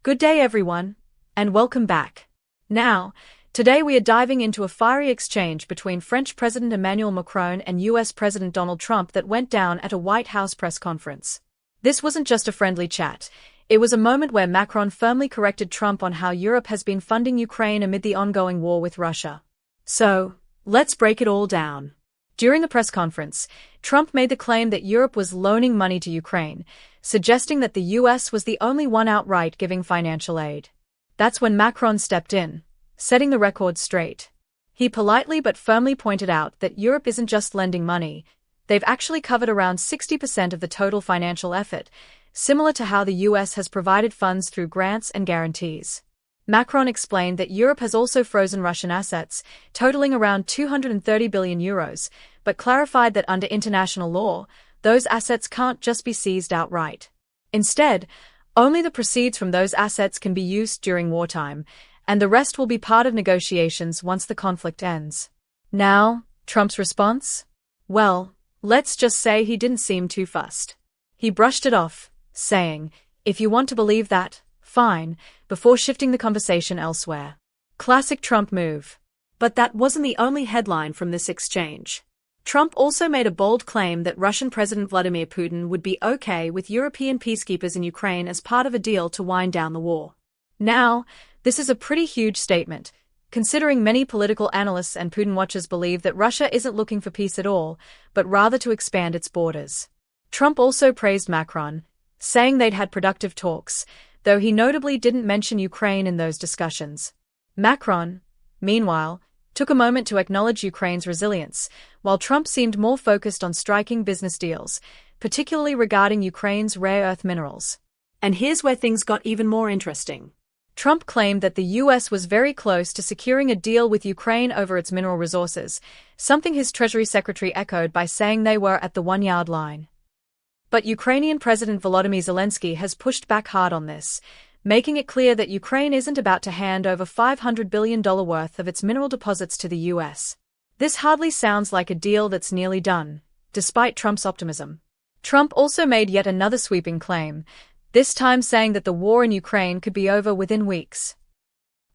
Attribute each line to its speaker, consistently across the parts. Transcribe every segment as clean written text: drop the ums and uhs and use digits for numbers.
Speaker 1: Good day everyone, and welcome back. Now, today we are diving into a fiery exchange between French President Emmanuel Macron and US President Donald Trump that went down at a White House press conference. This wasn't just a friendly chat, it was a moment where Macron firmly corrected Trump on how Europe has been funding Ukraine amid the ongoing war with Russia. So, let's break it all down. During the press conference, Trump made the claim that Europe was loaning money to Ukraine, suggesting that the US was the only one outright giving financial aid. That's when Macron stepped in, setting the record straight. He politely but firmly pointed out that Europe isn't just lending money, they've actually covered around 60% of the total financial effort, similar to how the US has provided funds through grants and guarantees. Macron explained that Europe has also frozen Russian assets, totaling around 230 billion euros, but clarified that under international law, those assets can't just be seized outright. Instead, only the proceeds from those assets can be used during wartime, and the rest will be part of negotiations once the conflict ends. Now, Trump's response? Well, let's just say he didn't seem too fussed. He brushed it off, saying, "If you want to believe that, fine," before shifting the conversation elsewhere. Classic Trump move. But that wasn't the only headline from this exchange. Trump also made a bold claim that Russian President Vladimir Putin would be okay with European peacekeepers in Ukraine as part of a deal to wind down the war. Now, this is a pretty huge statement, considering many political analysts and Putin watchers believe that Russia isn't looking for peace at all, but rather to expand its borders. Trump also praised Macron, saying they'd had productive talks, though he notably didn't mention Ukraine in those discussions. Macron, meanwhile, took a moment to acknowledge Ukraine's resilience, while Trump seemed more focused on striking business deals, particularly regarding Ukraine's rare earth minerals. And here's where things got even more interesting. Trump claimed that the US was very close to securing a deal with Ukraine over its mineral resources, something his Treasury Secretary echoed by saying they were at the one-yard line. But Ukrainian President Volodymyr Zelensky has pushed back hard on this, making it clear that Ukraine isn't about to hand over $500 billion worth of its mineral deposits to the US. This hardly sounds like a deal that's nearly done, despite Trump's optimism. Trump also made yet another sweeping claim, this time saying that the war in Ukraine could be over within weeks.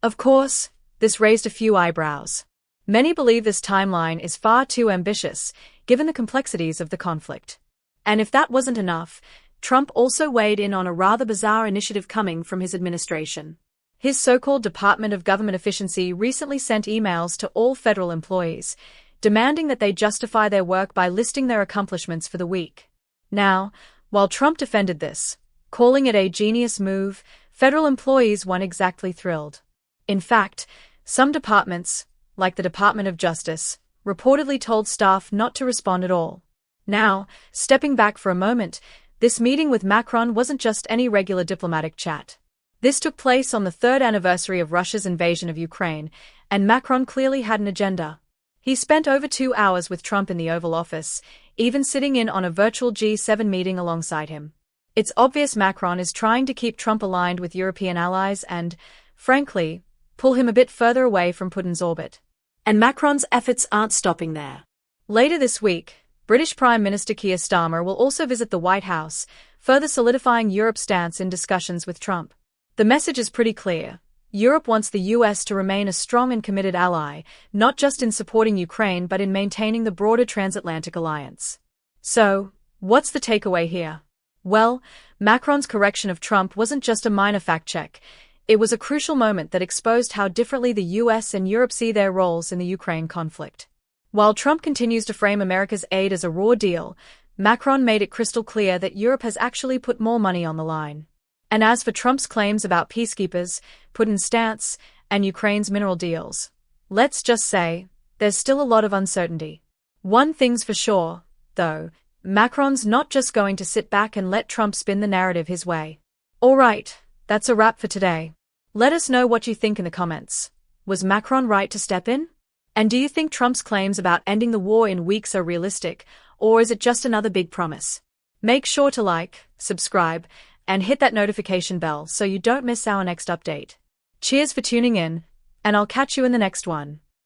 Speaker 1: Of course, this raised a few eyebrows. Many believe this timeline is far too ambitious, given the complexities of the conflict. And if that wasn't enough, Trump also weighed in on a rather bizarre initiative coming from his administration. His so-called Department of Government Efficiency recently sent emails to all federal employees, demanding that they justify their work by listing their accomplishments for the week. Now, while Trump defended this, calling it a genius move, federal employees weren't exactly thrilled. In fact, some departments, like the Department of Justice, reportedly told staff not to respond at all. Now, stepping back for a moment, this meeting with Macron wasn't just any regular diplomatic chat. This took place on the third anniversary of Russia's invasion of Ukraine, and Macron clearly had an agenda. He spent over 2 hours with Trump in the Oval Office, even sitting in on a virtual G7 meeting alongside him. It's obvious Macron is trying to keep Trump aligned with European allies and, frankly, pull him a bit further away from Putin's orbit. And Macron's efforts aren't stopping there. Later this week, British Prime Minister Keir Starmer will also visit the White House, further solidifying Europe's stance in discussions with Trump. The message is pretty clear. Europe wants the US to remain a strong and committed ally, not just in supporting Ukraine but in maintaining the broader transatlantic alliance. So, what's the takeaway here? Well, Macron's correction of Trump wasn't just a minor fact-check. It was a crucial moment that exposed how differently the US and Europe see their roles in the Ukraine conflict. While Trump continues to frame America's aid as a raw deal, Macron made it crystal clear that Europe has actually put more money on the line. And as for Trump's claims about peacekeepers, Putin's stance, and Ukraine's mineral deals, let's just say, there's still a lot of uncertainty. One thing's for sure, though, Macron's not just going to sit back and let Trump spin the narrative his way. Alright, that's a wrap for today. Let us know what you think in the comments. Was Macron right to step in? And do you think Trump's claims about ending the war in weeks are realistic, or is it just another big promise? Make sure to like, subscribe, and hit that notification bell so you don't miss our next update. Cheers for tuning in, and I'll catch you in the next one.